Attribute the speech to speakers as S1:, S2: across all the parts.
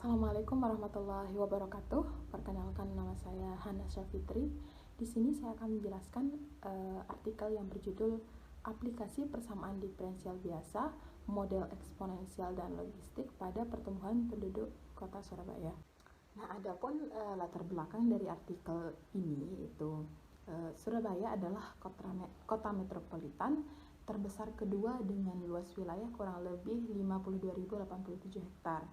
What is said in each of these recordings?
S1: Assalamualaikum warahmatullahi wabarakatuh. Perkenalkan, nama saya Hana Syafitri. Di sini saya akan menjelaskan artikel yang berjudul Aplikasi Persamaan Diferensial Biasa, Model Eksponensial dan Logistik pada Pertumbuhan Penduduk Kota Surabaya. Nah, adapun latar belakang dari artikel ini yaitu Surabaya adalah kota metropolitan terbesar kedua dengan luas wilayah kurang lebih 52.087 hektar.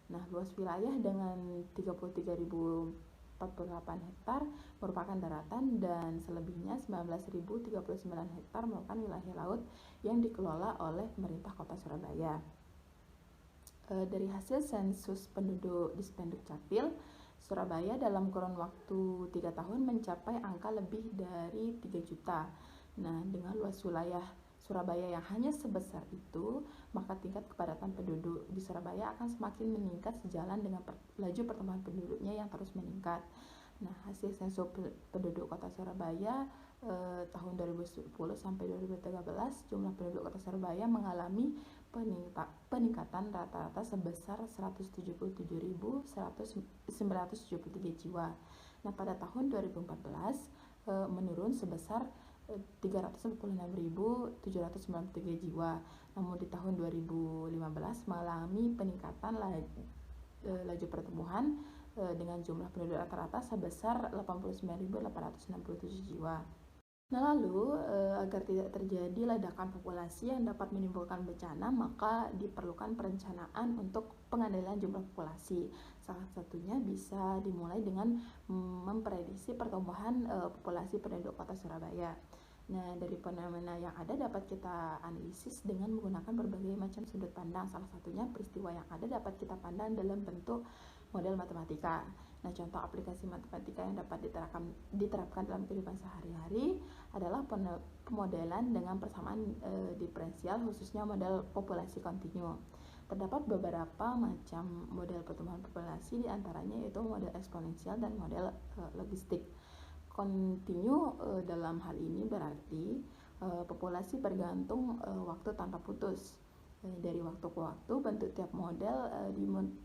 S1: Nah, luas wilayah dengan 33.048 hektar merupakan daratan dan selebihnya 19.039 hektar merupakan wilayah laut yang dikelola oleh pemerintah Kota Surabaya. Dari hasil sensus penduduk Dispenduk Capil, Surabaya dalam kurun waktu 3 tahun mencapai angka lebih dari 3 juta. Nah, dengan luas wilayah Surabaya yang hanya sebesar itu, maka tingkat kepadatan penduduk di Surabaya akan semakin meningkat sejalan dengan laju pertumbuhan penduduknya yang terus meningkat. Nah, hasil sensus penduduk Kota Surabaya tahun 2010 sampai 2013, jumlah penduduk Kota Surabaya mengalami peningkatan rata-rata sebesar 177.973 jiwa. Nah, pada tahun 2014 menurun sebesar 346.793 jiwa. Namun di tahun 2015 mengalami peningkatan laju pertumbuhan dengan jumlah penduduk rata-rata sebesar 89.867 jiwa. Nah, lalu agar tidak terjadi ledakan populasi yang dapat menimbulkan bencana, maka diperlukan perencanaan untuk pengendalian jumlah populasi. Salah satunya bisa dimulai dengan memprediksi pertumbuhan populasi penduduk Kota Surabaya. Nah, dari fenomena yang ada dapat kita analisis dengan menggunakan berbagai macam sudut pandang. Salah satunya peristiwa yang ada dapat kita pandang dalam bentuk model matematika. Nah, contoh aplikasi matematika yang dapat diterapkan dalam kehidupan sehari-hari adalah pemodelan dengan persamaan diferensial, khususnya model populasi kontinu. Terdapat beberapa macam model pertumbuhan populasi, diantaranya yaitu model eksponensial dan model logistik. Kontinu dalam hal ini berarti populasi bergantung waktu tanpa putus. Dari waktu ke waktu bentuk tiap model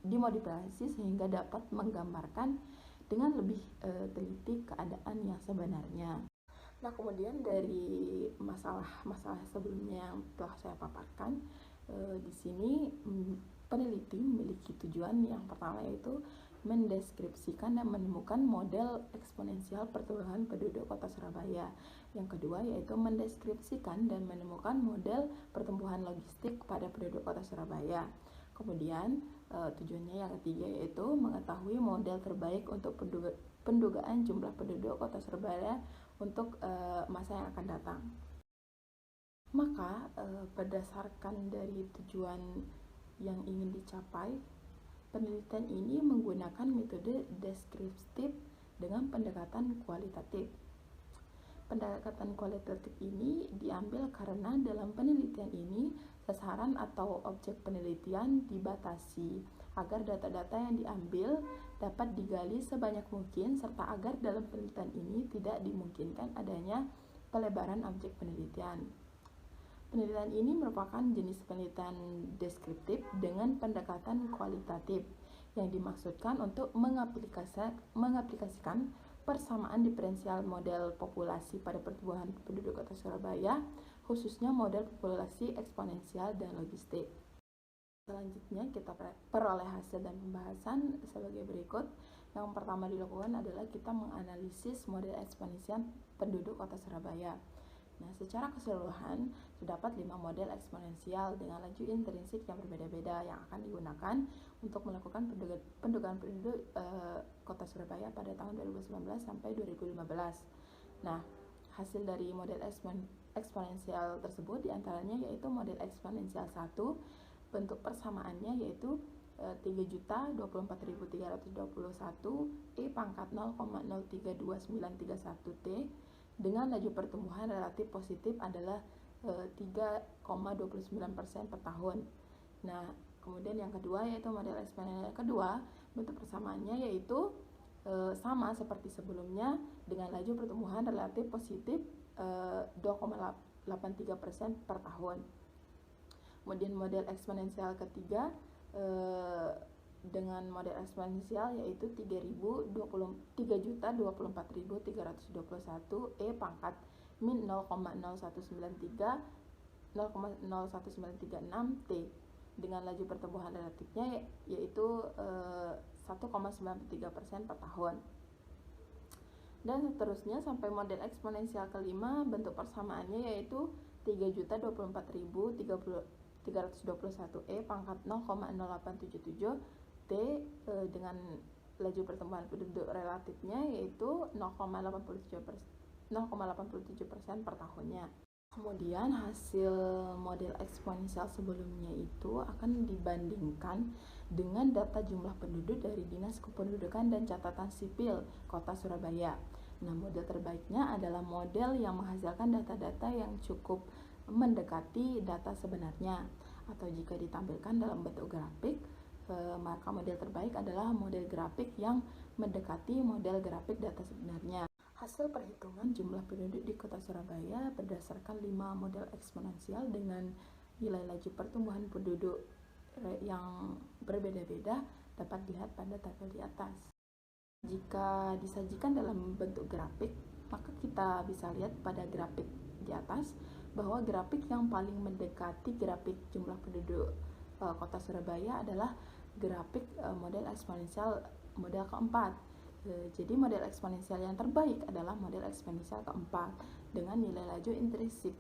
S1: dimodifikasi sehingga dapat menggambarkan dengan lebih teliti keadaan yang sebenarnya. Nah, kemudian dari masalah sebelumnya yang telah saya paparkan, di sini peneliti memiliki tujuan yang pertama yaitu mendeskripsikan dan menemukan model eksponensial pertumbuhan penduduk Kota Surabaya. Yang kedua yaitu mendeskripsikan dan menemukan model pertumbuhan logistik pada penduduk Kota Surabaya. Kemudian tujuannya yang ketiga yaitu mengetahui model terbaik untuk pendugaan jumlah penduduk Kota Surabaya untuk masa yang akan datang. Maka berdasarkan dari tujuan yang ingin dicapai, penelitian ini menggunakan metode deskriptif dengan pendekatan kualitatif. Pendekatan kualitatif ini diambil karena dalam penelitian ini sasaran atau objek penelitian dibatasi agar data-data yang diambil dapat digali sebanyak mungkin serta agar dalam penelitian ini tidak dimungkinkan adanya pelebaran objek penelitian. Penelitian ini merupakan jenis penelitian deskriptif dengan pendekatan kualitatif yang dimaksudkan untuk mengaplikasikan persamaan diferensial model populasi pada pertumbuhan penduduk Kota Surabaya, khususnya model populasi eksponensial dan logistik. Selanjutnya kita peroleh hasil dan pembahasan sebagai berikut. Yang pertama dilakukan adalah kita menganalisis model eksponensial penduduk Kota Surabaya. Nah, secara keseluruhan terdapat 5 model eksponensial dengan laju intrinsik yang berbeda-beda yang akan digunakan untuk melakukan pendugaan penduduk Kota Surabaya pada tahun 2019 sampai 2015. Nah, hasil dari model eksponensial tersebut diantaranya yaitu model eksponensial 1, bentuk persamaannya yaitu 3.024.321 E pangkat 0,032931 T dengan laju pertumbuhan relatif positif adalah 3,29% per tahun. Nah, kemudian yang kedua yaitu model eksponensial kedua, bentuk persamaannya yaitu sama seperti sebelumnya dengan laju pertumbuhan relatif positif 2,83% per tahun. Kemudian model eksponensial ketiga dengan model eksponensial yaitu 3.024.321 E pangkat min 0,01936 T dengan laju pertumbuhan relatifnya yaitu 1,93% per tahun. Dan seterusnya sampai model eksponensial kelima, bentuk persamaannya yaitu 3.024.321 E pangkat 0,0877 T dengan laju pertumbuhan penduduk relatifnya yaitu 0,87% per tahunnya. Kemudian hasil model eksponensial sebelumnya itu akan dibandingkan dengan data jumlah penduduk dari Dinas Kependudukan dan Catatan Sipil Kota Surabaya. Nah, model terbaiknya adalah model yang menghasilkan data-data yang cukup mendekati data sebenarnya, atau jika ditampilkan dalam bentuk grafik, maka model terbaik adalah model grafik yang mendekati model grafik data sebenarnya. Hasil perhitungan jumlah penduduk di Kota Surabaya berdasarkan 5 model eksponensial dengan nilai laju pertumbuhan penduduk yang berbeda-beda dapat dilihat pada tabel di atas. Jika disajikan dalam bentuk grafik, maka kita bisa lihat pada grafik di atas bahwa grafik yang paling mendekati grafik jumlah penduduk Kota Surabaya adalah grafik model eksponensial model keempat. Jadi model eksponensial yang terbaik adalah model eksponensial keempat dengan nilai laju intrinsik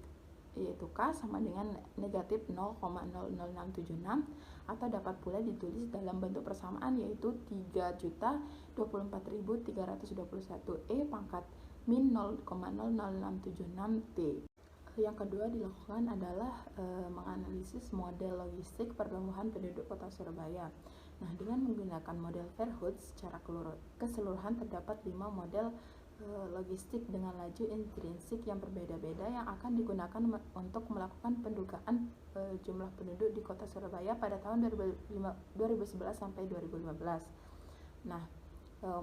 S1: yaitu K sama dengan negatif 0,00676 atau dapat pula ditulis dalam bentuk persamaan yaitu 3.024.321 E pangkat min 0,00676 T. Yang kedua dilakukan adalah menganalisis model logistik pertumbuhan penduduk Kota Surabaya. Nah, dengan menggunakan model Verhoeven secara keseluruhan terdapat 5 model logistik dengan laju intrinsik yang berbeda-beda yang akan digunakan untuk melakukan pendugaan jumlah penduduk di Kota Surabaya pada tahun 2011 sampai 2015. Nah,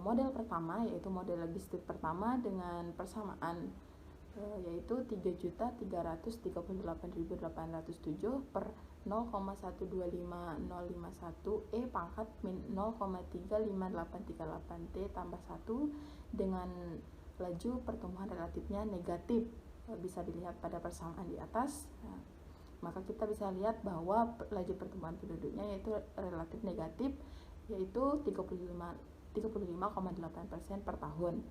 S1: model pertama yaitu model logistik pertama dengan persamaan yaitu 3.338.807 per 0,125051 E pangkat min 0,35838 T tambah 1 dengan laju pertumbuhan relatifnya negatif, bisa dilihat pada persamaan di atas. Nah, maka kita bisa lihat bahwa laju pertumbuhan penduduknya yaitu relatif negatif yaitu 35,8% per tahun.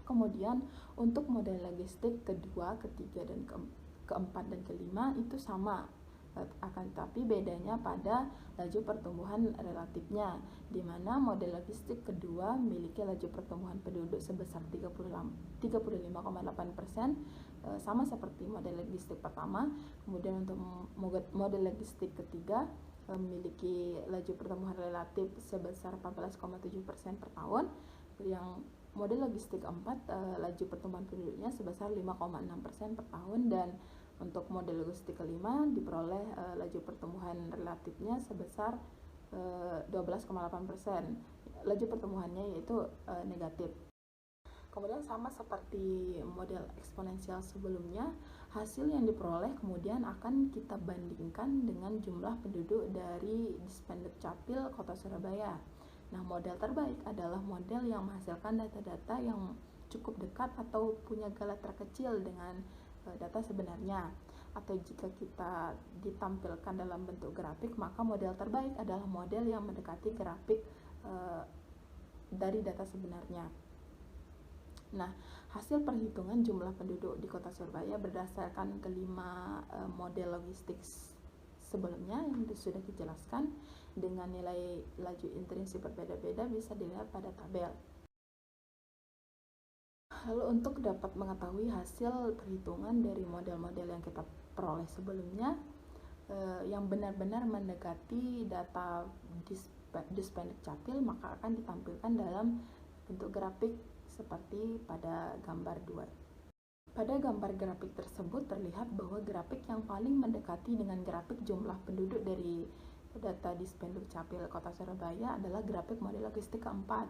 S1: Kemudian untuk model logistik kedua, ketiga, dan keempat dan kelima itu sama, akan tetapi bedanya pada laju pertumbuhan relatifnya, di mana model logistik kedua memiliki laju pertumbuhan penduduk sebesar 35,8%, sama seperti model logistik pertama. Kemudian untuk model logistik ketiga memiliki laju pertumbuhan relatif sebesar 14,7% per tahun. Yang model logistik keempat laju pertumbuhan penduduknya sebesar 5,6% per tahun, dan untuk model logistik kelima diperoleh laju pertumbuhan relatifnya sebesar 12,8%. Laju pertumbuhannya yaitu negatif. Kemudian sama seperti model eksponensial sebelumnya, hasil yang diperoleh kemudian akan kita bandingkan dengan jumlah penduduk dari Dispenduk-Capil Kota Surabaya. Nah, model terbaik adalah model yang menghasilkan data-data yang cukup dekat atau punya skala terkecil dengan data sebenarnya. Atau jika kita ditampilkan dalam bentuk grafik, maka model terbaik adalah model yang mendekati grafik dari data sebenarnya. Nah, hasil perhitungan jumlah penduduk di Kota Surabaya berdasarkan kelima model logistik sebelumnya yang sudah dijelaskan dengan nilai laju intrinsik berbeda-beda bisa dilihat pada tabel. Lalu untuk dapat mengetahui hasil perhitungan dari model-model yang kita peroleh sebelumnya yang benar-benar mendekati data Dispenduk-Capil, maka akan ditampilkan dalam bentuk grafik seperti pada gambar 2. Pada gambar grafik tersebut terlihat bahwa grafik yang paling mendekati dengan grafik jumlah penduduk dari data Dispenduk-Capil Kota Surabaya adalah grafik model logistik keempat.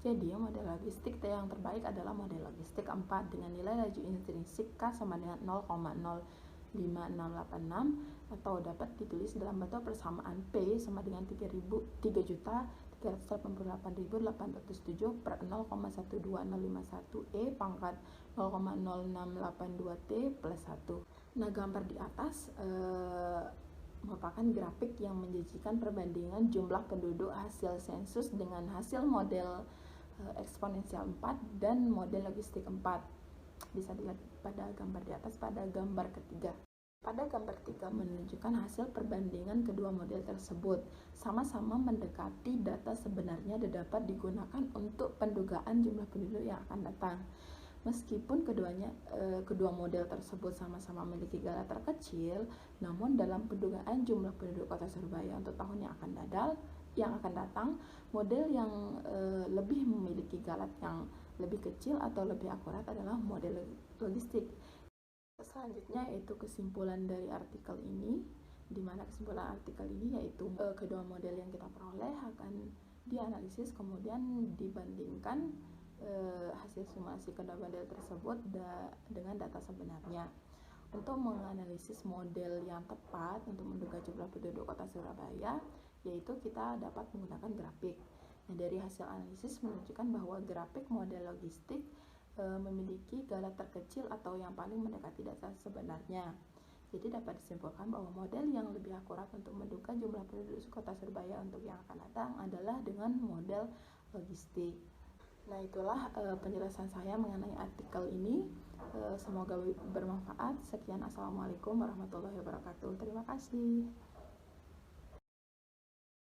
S1: Jadi model logistik yang terbaik adalah model logistik keempat dengan nilai laju intrinsik K sama dengan 0,05686 atau dapat ditulis dalam bentuk persamaan P sama dengan 3.388.807 per 0,12051 E pangkat 0,0682 T plus 1. Nah, gambar di atas merupakan grafik yang menjanjikan perbandingan jumlah penduduk hasil sensus dengan hasil model eksponensial 4 dan model logistik 4. Bisa dilihat pada gambar di atas pada gambar ketiga. Pada gambar 3 menunjukkan hasil perbandingan kedua model tersebut. Sama-sama mendekati data sebenarnya dan dapat digunakan untuk pendugaan jumlah penduduk yang akan datang. Meskipun kedua model tersebut sama-sama memiliki skala terkecil, namun dalam pendugaan jumlah penduduk Kota Surabaya untuk tahun yang akan datang, model yang lebih memiliki galat yang lebih kecil atau lebih akurat adalah model logistik. Selanjutnya yaitu kesimpulan dari artikel ini, di mana kesimpulan artikel ini yaitu kedua model yang kita peroleh akan dianalisis kemudian dibandingkan hasil simulasi kedua model tersebut dengan data sebenarnya. Untuk menganalisis model yang tepat untuk menduga jumlah penduduk Kota Surabaya, yaitu kita dapat menggunakan grafik. Nah, dari hasil analisis menunjukkan bahwa grafik model logistik memiliki galat terkecil atau yang paling mendekati data sebenarnya. Jadi dapat disimpulkan bahwa model yang lebih akurat untuk menduga jumlah penduduk Kota Surabaya untuk yang akan datang adalah dengan model logistik. Nah, itulah penjelasan saya mengenai artikel ini. Semoga bermanfaat. Sekian, assalamualaikum warahmatullahi wabarakatuh. Terima kasih.